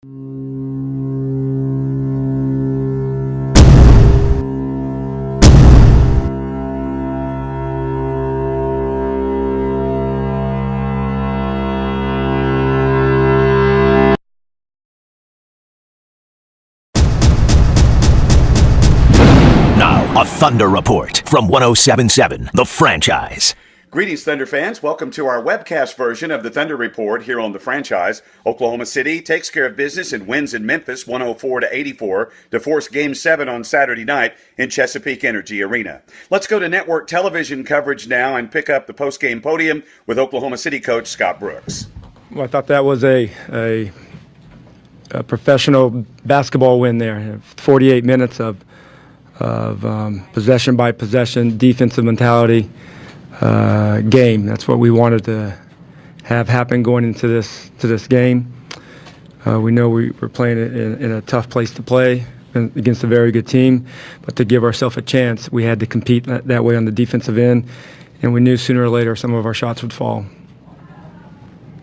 A Thunder Report from 107.7 The Franchise. Greetings, Thunder fans. Welcome to our webcast version of the Thunder Report here on The Franchise. Oklahoma City takes care of business and wins in Memphis 104-84 to force Game 7 on Saturday night in Chesapeake Energy Arena. Let's go to network television coverage now and pick up the post-game podium with Oklahoma City coach Scott Brooks. Well, I thought that was a professional basketball win there. 48 minutes of possession by possession, defensive mentality game. That's what we wanted to have happen going into this game. We know we're playing in a tough place to play against a very good team, but to give ourselves a chance, we had to compete that way on the defensive end, and we knew sooner or later some of our shots would fall.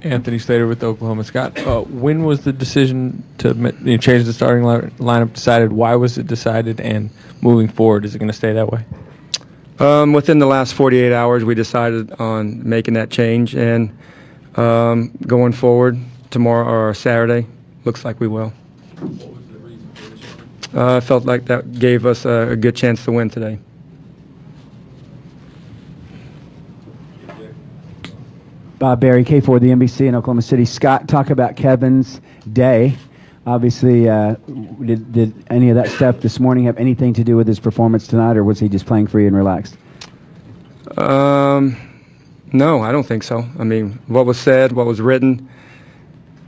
Anthony Slater with Oklahoma. Scott, when was the decision to change the starting lineup decided? Why was it decided? And moving forward, is it going to stay that way? Within the last 48 hours, we decided on making that change. And going forward, tomorrow or Saturday, looks like we will. What was the reason for the change? I felt like that gave us a good chance to win today. Barry K4, the NBC in Oklahoma City. Scott, talk about Kevin's day. Obviously, did any of that stuff this morning have anything to do with his performance tonight, or was he just playing free and relaxed? No, I don't think so. I mean, what was said, what was written,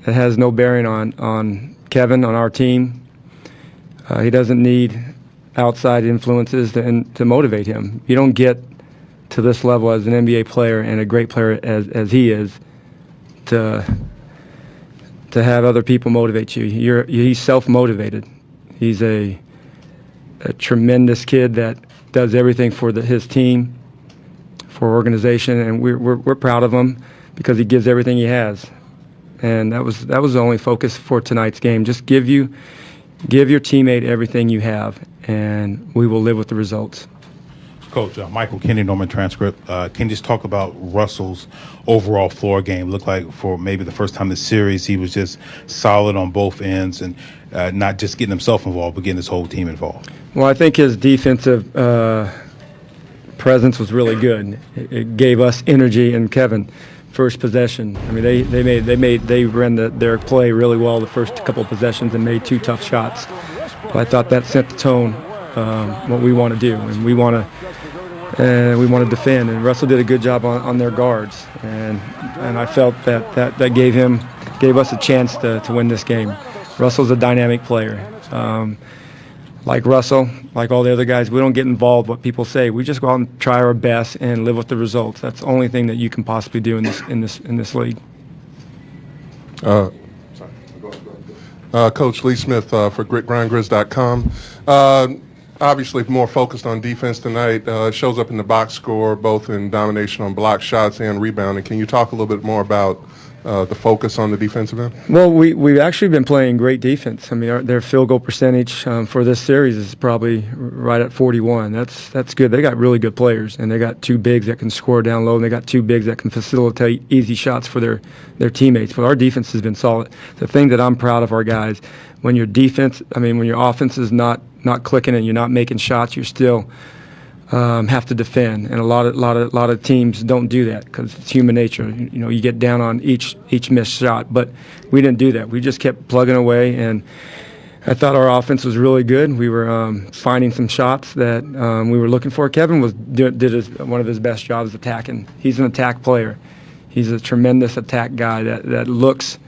it has no bearing on Kevin, on our team. He doesn't need outside influences to motivate him. You don't get to this level as an NBA player and a great player as he is to have other people motivate you. He's self-motivated. He's a tremendous kid that does everything for his team, for organization, and we're proud of him because he gives everything he has. And that was the only focus for tonight's game. Just give your teammate everything you have, and we will live with the results. Coach, Michael Kennedy, Norman Transcript. Can you just talk about Russell's overall floor game? Looked like for maybe the first time this series, he was just solid on both ends and not just getting himself involved, but getting his whole team involved. Well, I think his defensive presence was really good. It gave us energy, and Kevin, first possession. I mean, they ran their play really well the first couple of possessions and made two tough shots. But I thought that set the tone, what we want to do, and we want to defend. And Russell did a good job on their guards, and I felt that gave us a chance to win this game. Russell's a dynamic player. Like Russell, like all the other guys, we don't get involved what people say. We just go out and try our best and live with the results. That's the only thing that you can possibly do in this league. Coach Lee Smith for GritGrindGrizz.com. Obviously more focused on defense tonight. Shows up in the box score, both in domination on block shots and rebounding. Can you talk a little bit more about the focus on the defensive end? Well, we've actually been playing great defense. I mean, their field goal percentage for this series is probably right at 41. That's good. They got really good players, and they got two bigs that can score down low, and they got two bigs that can facilitate easy shots for their teammates. But our defense has been solid. The thing that I'm proud of our guys, when your offense is not clicking and you're not making shots, you still have to defend, and a lot of teams don't do that because it's human nature. You get down on each missed shot, but we didn't do that. We just kept plugging away, and I thought our offense was really good. We were finding some shots that we were looking for. Kevin did one of his best jobs attacking. He's an attack player. He's a tremendous attack guy that looks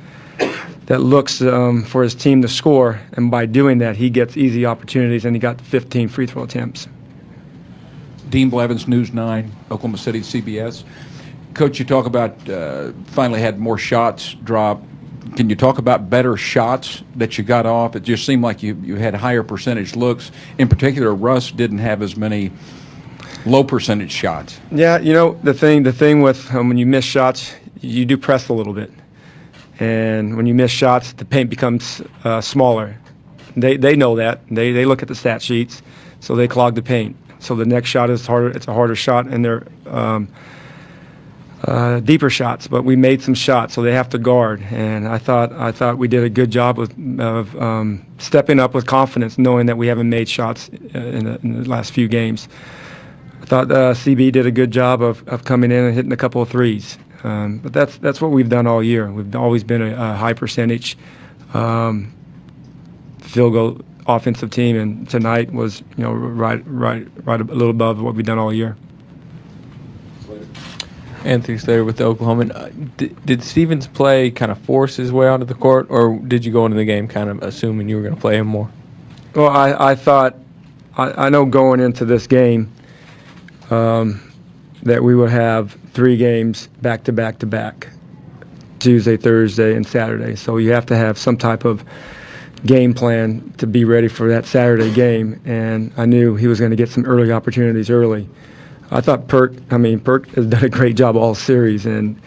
for his team to score, and by doing that, he gets easy opportunities, and he got 15 free throw attempts. Dean Blevins, News 9, Oklahoma City, CBS. Coach, you talk about finally had more shots drop. Can you talk about better shots that you got off? It just seemed like you had higher percentage looks. In particular, Russ didn't have as many low percentage shots. Yeah, the thing with when you miss shots, you do press a little bit. And when you miss shots, the paint becomes smaller. They know that. They look at the stat sheets, so they clog the paint. So the next shot is harder. It's a harder shot, and they're deeper shots. But we made some shots, so they have to guard. And I thought we did a good job of stepping up with confidence, knowing that we haven't made shots in the last few games. I thought CB did a good job of coming in and hitting a couple of threes. But that's what we've done all year. We've always been a high percentage field goal offensive team, and tonight was right a little above what we've done all year. Anthony Slater with the Oklahoman. Did Stevens' play kind of force his way onto the court, or did you go into the game kind of assuming you were going to play him more? Well, I thought I know going into this game that we would have 3 games back to back, Tuesday, Thursday, and Saturday. So you have to have some type of game plan to be ready for that Saturday game, and I knew he was going to get some early opportunities early. I thought Perk has done a great job all series, and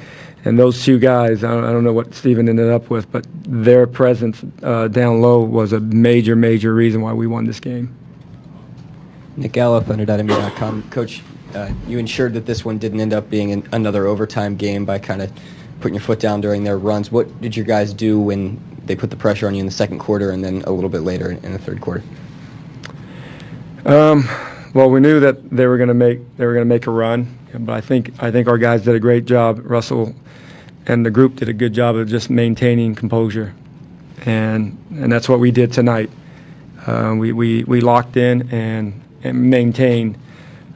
those 2 guys, I don't know what Steven ended up with, but their presence down low was a major reason why we won this game. Nick Gallo, Thunder.NBA.com. Coach, you ensured that this one didn't end up being another overtime game by kind of putting your foot down during their runs. What did your guys do when they put the pressure on you in the second quarter and then a little bit later in the third quarter? Well, we knew that they were going to make a run, but I think our guys did a great job. Russell and the group did a good job of just maintaining composure, and that's what we did tonight. We locked in and maintained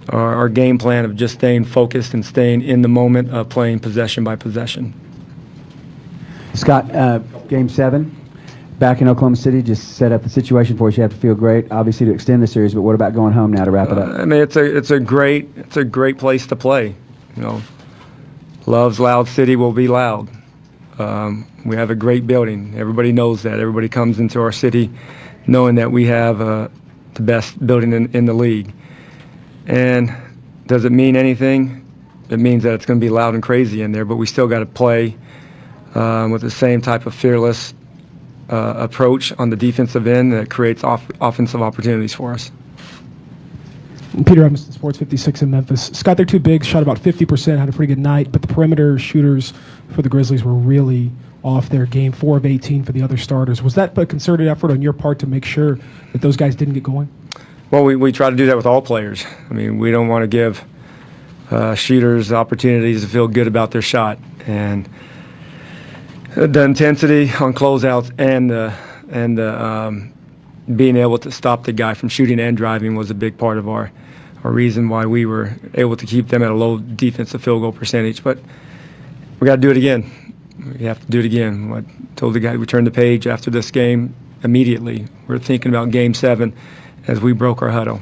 our game plan of just staying focused and staying in the moment of playing possession by possession. Scott, Game 7, back in Oklahoma City, just set up the situation for us. You have to feel great, obviously, to extend the series. But what about going home now to wrap it up? It's a great place to play. Love's loud city will be loud. We have a great building. Everybody knows that. Everybody comes into our city knowing that we have the best building in the league. And does it mean anything? It means that it's going to be loud and crazy in there, but we still got to play with the same type of fearless approach on the defensive end that creates offensive opportunities for us. Peter Evanston, Sports 56 in Memphis. Scott, they're too big, shot about 50%, had a pretty good night, but the perimeter shooters for the Grizzlies were really off their game, 4 of 18 for the other starters. Was that a concerted effort on your part to make sure that those guys didn't get going? Well, we try to do that with all players. We don't want to give shooters opportunities to feel good about their shot. And the intensity on closeouts and being able to stop the guy from shooting and driving was a big part of our reason why we were able to keep them at a low defensive field goal percentage. But we got to do it again. We have to do it again. I told the guy we turned the page after this game immediately. We're thinking about Game 7 as we broke our huddle.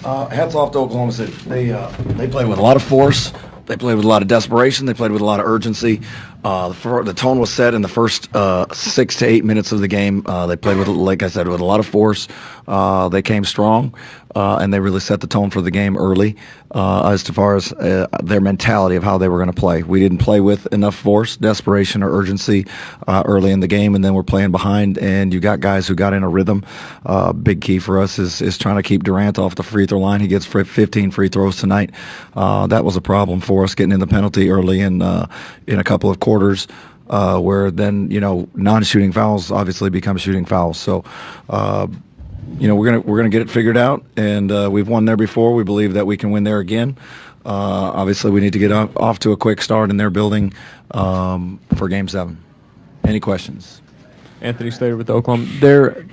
Hats off to Oklahoma City. They played with a lot of force. They played with a lot of desperation. They played with a lot of urgency. The tone was set in the first 6 to 8 minutes of the game. They played with, like I said, with a lot of force. They came strong, and they really set the tone for the game early as far as their mentality of how they were going to play. We didn't play with enough force, desperation, or urgency early in the game, and then we're playing behind, and you got guys who got in a rhythm. Big key for us is trying to keep Durant off the free throw line. He gets 15 free throws tonight. That was a problem for us, getting in the penalty early in a couple of quarters. Where then non-shooting fouls obviously become shooting fouls. So we're gonna get it figured out, and we've won there before. We believe that we can win there again. Obviously, we need to get off to a quick start in their building for Game 7. Any questions? Anthony Slater with Oklahoma. Their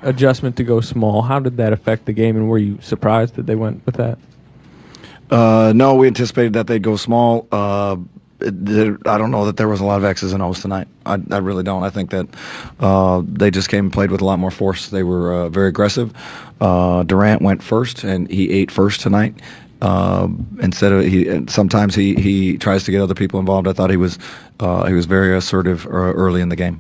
adjustment to go small, how did that affect the game, and were you surprised that they went with that? No, we anticipated that they'd go small. I don't know that there was a lot of X's and O's tonight. I really don't. I think that they just came and played with a lot more force. They were very aggressive. Durant went first, and he ate first tonight. Sometimes he tries to get other people involved. I thought he was very assertive early in the game.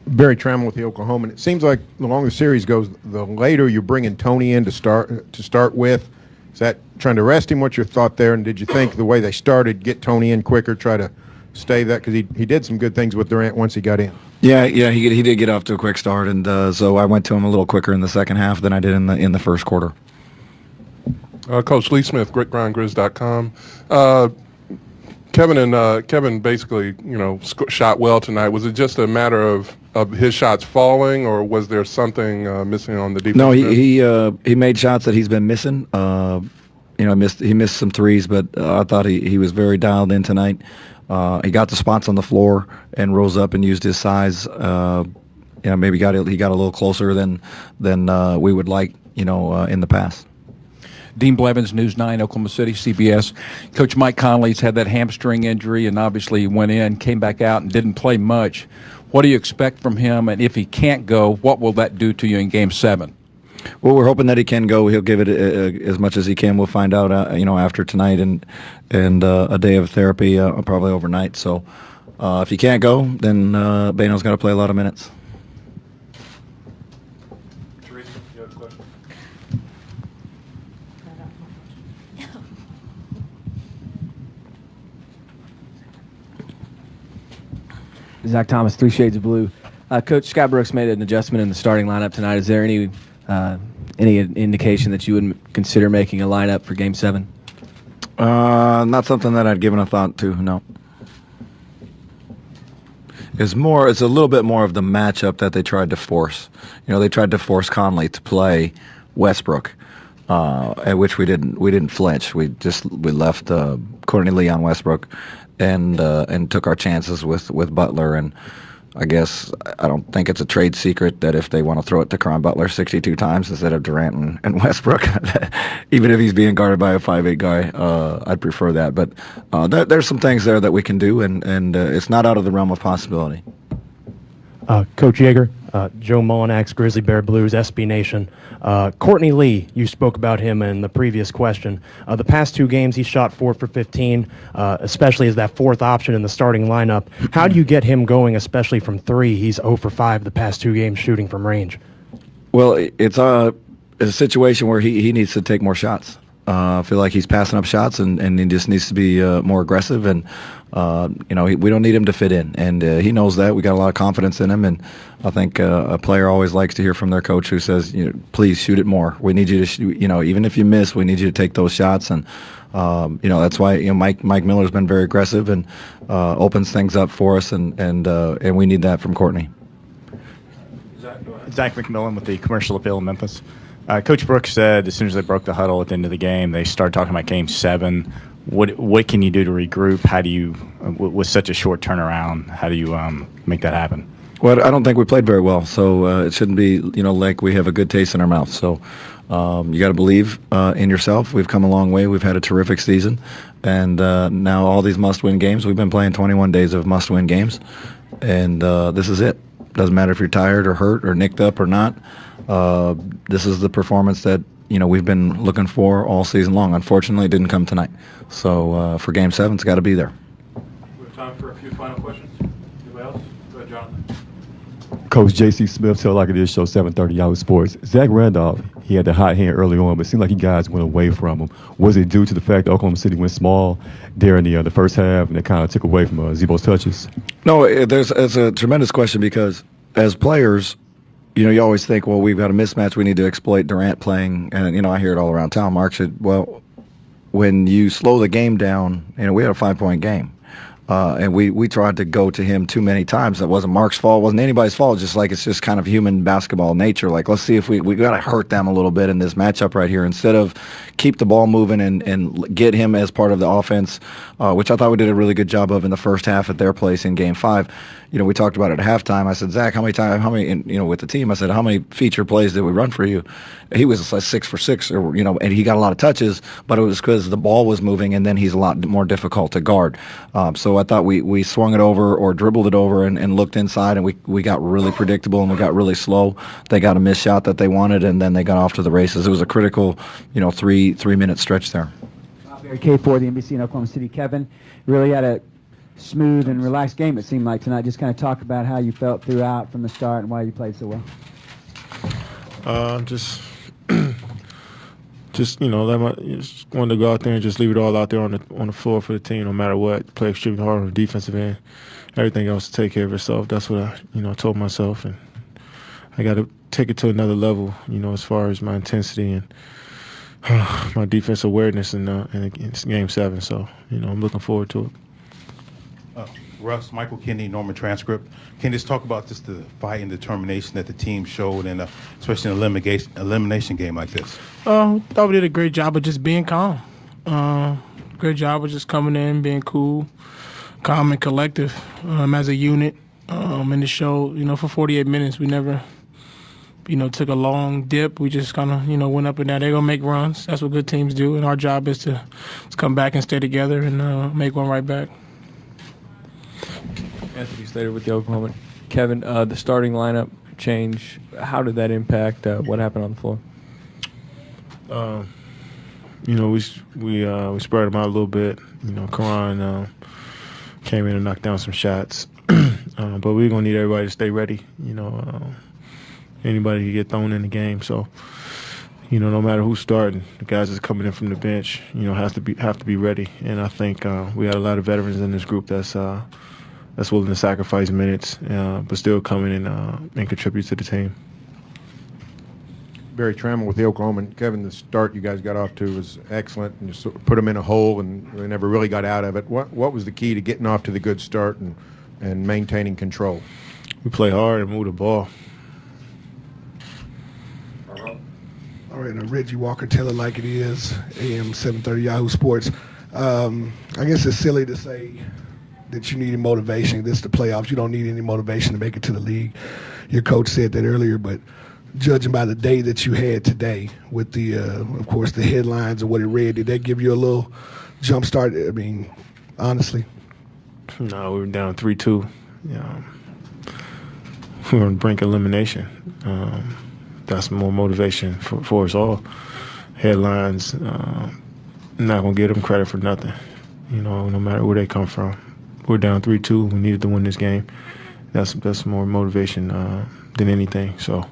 Barry Trammell with the Oklahoma. It seems like the longer the series goes, the later you're bringing Tony in to start with. Is that trying to rest him? What's your thought there? And did you think the way they started, get Tony in quicker, try to stay that? Because he did some good things with Durant once he got in. Yeah, he did get off to a quick start, and so I went to him a little quicker in the second half than I did in the first quarter. Coach Lee Smith, GreatGrindGrizz.com. Kevin basically, shot well tonight. Was it just a matter of his shots falling, or was there something missing on the defense? No, he made shots that he's been missing. He missed some threes, but I thought he was very dialed in tonight. He got the spots on the floor and rose up and used his size. Maybe he got a little closer than we would like, in the past. Dean Blevins, News 9, Oklahoma City, CBS. Coach Mike Conley's had that hamstring injury, and obviously he went in, came back out, and didn't play much. What do you expect from him? And if he can't go, what will that do to you in Game 7? Well, we're hoping that he can go. He'll give it as much as he can. We'll find out, after tonight and a day of therapy, probably overnight. So if he can't go, then Bano's got to play a lot of minutes. Teresa, you have a question? Zach Thomas, 3 Shades of Blue. Coach Scott Brooks made an adjustment in the starting lineup tonight. Is there any indication that you would consider making a lineup for Game 7? Not something that I'd given a thought to, no. It's a little bit more of the matchup that they tried to force. They tried to force Conley to play Westbrook, at which we didn't flinch. We left Courtney Lee on Westbrook and took our chances with Butler. And I guess I don't think it's a trade secret that if they want to throw it to Caron Butler 62 times instead of Durant and Westbrook, even if he's being guarded by a 5'8" guy, I'd prefer that. But there's some things there that we can do, and it's not out of the realm of possibility. Coach Yeager, Joe Mullinax, Grizzly Bear Blues, SB Nation. Courtney Lee, you spoke about him in the previous question. The past 2 games, he shot 4 for 15, especially as that 4th option in the starting lineup. How do you get him going, especially from 3? He's 0 for 5 the past 2 games shooting from range. Well, it's a situation where he needs to take more shots. I feel like he's passing up shots, and he just needs to be more aggressive. And we don't need him to fit in, and he knows that. We got a lot of confidence in him, and I think a player always likes to hear from their coach who says, please shoot it more. We need you to shoot, even if you miss, we need you to take those shots. And that's why Mike Miller's been very aggressive and opens things up for us, and we need that from Courtney. Zach McMillan with the Commercial Appeal in Memphis. Coach Brooks said as soon as they broke the huddle at the end of the game, they started talking about Game 7. What can you do to regroup? How do you, with such a short turnaround, how do you make that happen? Well, I don't think we played very well, so it shouldn't be, like we have a good taste in our mouth. So you got to believe in yourself. We've come a long way. We've had a terrific season, and now all these must-win games. We've been playing 21 days of must-win games, and this is it. Doesn't matter if you're tired or hurt or nicked up or not. This is the performance that we've been looking for all season long. Unfortunately, it didn't come tonight. So for Game 7, it's got to be there. We have time for a few final questions. Anybody else? Go ahead, Jonathan. Coach J.C. Smith, Tell Like It Is Show, 730 Yahoo Sports. Zach Randolph, he had the hot hand early on, but it seemed like you guys went away from him. Was it due to the fact that Oklahoma City went small during the first half, and it kind of took away from Zebo's touches? No, it's a tremendous question because as players, you always think, well, we've got a mismatch. We need to exploit Durant playing. And, I hear it all around town. Mark said, well, when you slow the game down, we had a 5-point game. And we tried to go to him too many times. That wasn't Mark's fault. It wasn't anybody's fault. Just like it's just kind of human basketball nature. Like, let's see if we got to hurt them a little bit in this matchup right here instead of keep the ball moving and get him as part of the offense, which I thought we did a really good job of in the first half at their place in Game 5. We talked about it at halftime. I said, Zach, with the team, I said, how many feature plays did we run for you? He was like 6 for 6, and he got a lot of touches, but it was because the ball was moving, and then he's a lot more difficult to guard. So I thought we swung it over or dribbled it over and looked inside, and we got really predictable and we got really slow. They got a missed shot that they wanted, and then they got off to the races. It was a critical, 3-minute stretch there. Barry K4, the NBC in Oklahoma City. Kevin, really had a smooth and relaxed game, it seemed like, tonight. Just kind of talk about how you felt throughout from the start and why you played so well. Just just just wanted to go out there and just leave it all out there on the floor for the team, no matter what. Play extremely hard on the defensive end. Everything else to take care of itself. That's what I told myself, and I got to take it to another level. As far as my intensity and my defense awareness in Game 7. So I'm looking forward to it. Russ, Michael Kennedy, Norman transcript. Can you just talk about just the fight and determination that the team showed, in especially in an elimination game like this? Thought we did a great job of just being calm. Great job of just coming in, being cool, calm and collective as a unit. And the show, for 48 minutes, we never, took a long dip. We just kind of, went up and down. They're going to make runs. That's what good teams do. And our job is to come back and stay together and make one right back. Anthony Slater with the Oklahoma. Kevin, the starting lineup change, how did that impact what happened on the floor? We spread them out a little bit. Karan came in and knocked down some shots. But we're going to need everybody to stay ready. Anybody can get thrown in the game. So, no matter who's starting, the guys that's coming in from the bench, have to be ready. And I think we had a lot of veterans in this group that's willing to sacrifice minutes, but still come in and contribute to the team. Barry Trammell with the Oklahoma. And Kevin, the start you guys got off to was excellent, and just put them in a hole, and they never really got out of it. What was the key to getting off to the good start and maintaining control? We play hard and move the ball. All right, now Reggie Walker, Tell It Like It Is, AM 730 Yahoo Sports. I guess it's silly to say that you need motivation. This is the playoffs. You don't need any motivation to make it to the league. Your coach said that earlier, but judging by the day that you had today with the, of course, the headlines and what it read, did that give you a little jump start? I mean, honestly. No, we were down 3-2. We were on the brink of elimination. That's more motivation for us all. Headlines, not going to give them credit for nothing, no matter where they come from. We're down 3-2. We needed to win this game. That's more motivation than anything. So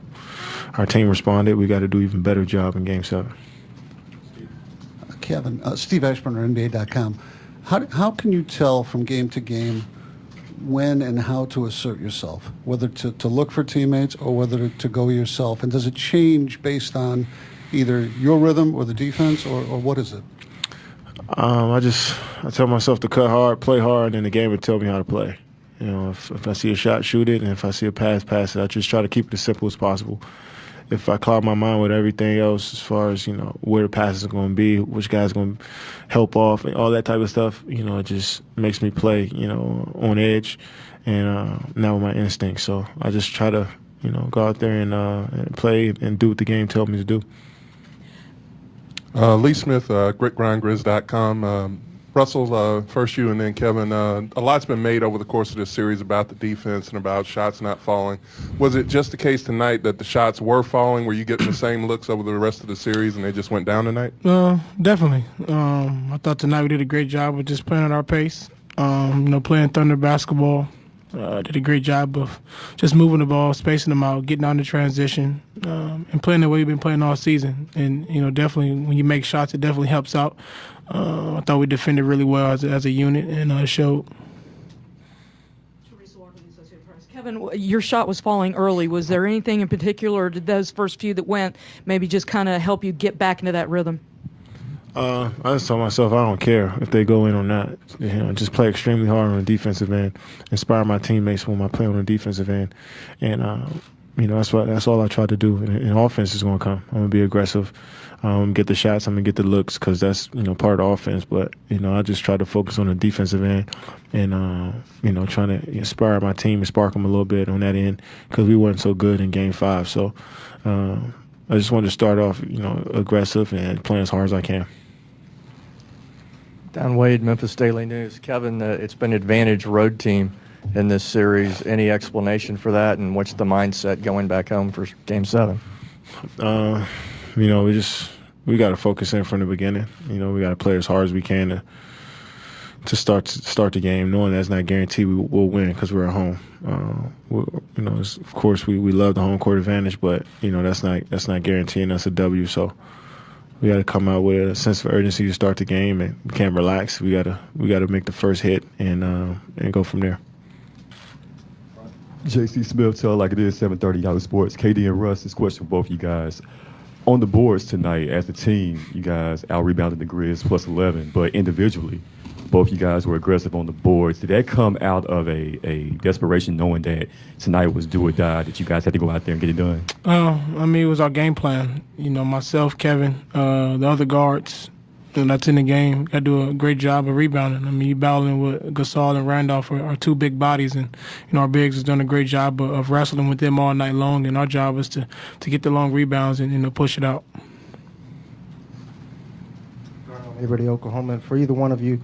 our team responded. We got to do even better job in Game 7. Kevin, Steve Ashburner, NBA.com. How can you tell from game to game when and how to assert yourself, whether to look for teammates or whether to go yourself? And does it change based on either your rhythm or the defense, or what is it? I tell myself to cut hard, play hard, and the game would tell me how to play. If I see a shot, shoot it, and if I see a pass it. I just try to keep it as simple as possible. If I cloud my mind with everything else as far as, where the passes are going to be, which guy's going to help off, and all that type of stuff, it just makes me play, on edge and not with my instincts. So I just try to, go out there and play and do what the game tells me to do. Lee Smith, GreatGrindGriz.com. Russell, first you and then Kevin. A lot's been made over the course of this series about the defense and about shots not falling. Was it just the case tonight that the shots were falling? Were you getting the same looks over the rest of the series and they just went down tonight? Definitely. I thought tonight we did a great job of just playing at our pace, playing Thunder basketball. Did a great job of just moving the ball, spacing them out, getting on the transition, and playing the way we've been playing all season. And, definitely when you make shots, it definitely helps out. I thought we defended really well as a unit, and it showed. Kevin, your shot was falling early. Was there anything in particular, or did those first few that went maybe just kind of help you get back into that rhythm? I just told myself I don't care if they go in or not. Just play extremely hard on the defensive end, inspire my teammates when I play on the defensive end, and that's all I try to do. And offense is going to come. I'm going to be aggressive, get the shots, I'm going to get the looks because that's part of the offense. But I just try to focus on the defensive end and trying to inspire my team and spark them a little bit on that end because we weren't so good in Game 5. So I just wanted to start off aggressive and playing as hard as I can. Don Wade, Memphis Daily News. Kevin, it's been advantage road team in this series. Any explanation for that, and what's the mindset going back home for Game 7? We got to focus in from the beginning. We got to play as hard as we can to start the game, knowing that's not guaranteed we'll win because we're at home. Of course we love the home court advantage, but that's not guaranteeing us a W. So we got to come out with a sense of urgency to start the game, and we can't relax. We got to make the first hit and go from there. JC Smith, tell like it is, 7:30 Yahoo Sports. KD and Russ, this question for both of you guys. On the boards tonight, as a team, you guys out-rebounded the Grizz plus 11, but individually, both you guys were aggressive on the boards. Did that come out of a desperation knowing that tonight was do or die, that you guys had to go out there and get it done? I mean, it was our game plan. You know, myself, Kevin, the other guards that's in the game, got to do a great job of rebounding. I mean, you battling with Gasol and Randolph are two big bodies, and, you know, our bigs has done a great job of wrestling with them all night long, and our job is to get the long rebounds and, you know, push it out. Liberty, Oklahoma. And for either one of you,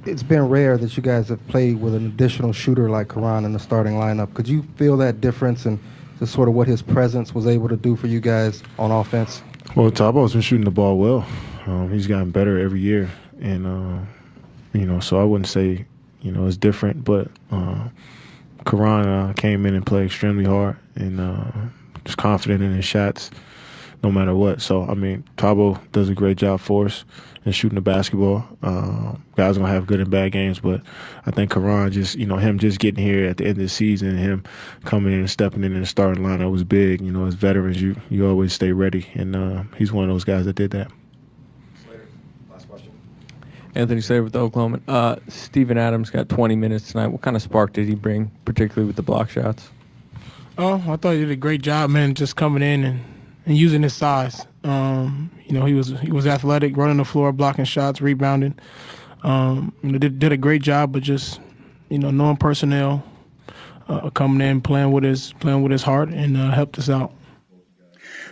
it's been rare that you guys have played with an additional shooter like Karan in the starting lineup. Could you feel that difference and just sort of what his presence was able to do for you guys on offense? Well, Tabo's been shooting the ball well. He's gotten better every year, and you know, so I wouldn't say, you know, it's different, but Karan came in and played extremely hard and just confident in his shots no matter what. So, I mean, Tabo does a great job for us in shooting the basketball. Guys gonna have good and bad games, but I think Karan just, you know, him just getting here at the end of the season and him coming in and stepping in the starting lineup was big. You know, as veterans, you always stay ready, and he's one of those guys that did that. Anthony Slater with Oklahoma. Steven Adams got 20 minutes tonight. What kind of spark did he bring, particularly with the block shots? Oh, I thought he did a great job, man, just coming in and using his size. You know, he was athletic, running the floor, blocking shots, rebounding. You know, did a great job, but just, you know, knowing personnel, coming in, playing with his heart, and helped us out.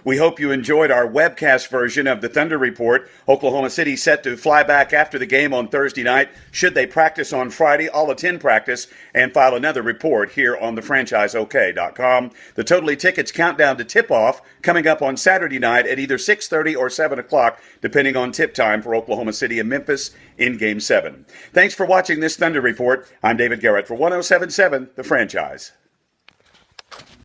We hope you enjoyed our webcast version of the Thunder Report. Oklahoma City set to fly back after the game on Thursday night. Should they practice on Friday, I'll attend practice and file another report here on thefranchiseok.com. The Totally Tickets countdown to tip-off coming up on Saturday night at either 6:30 or 7 o'clock, depending on tip time for Oklahoma City and Memphis in Game 7. Thanks for watching this Thunder Report. I'm David Garrett for 107.7 The Franchise.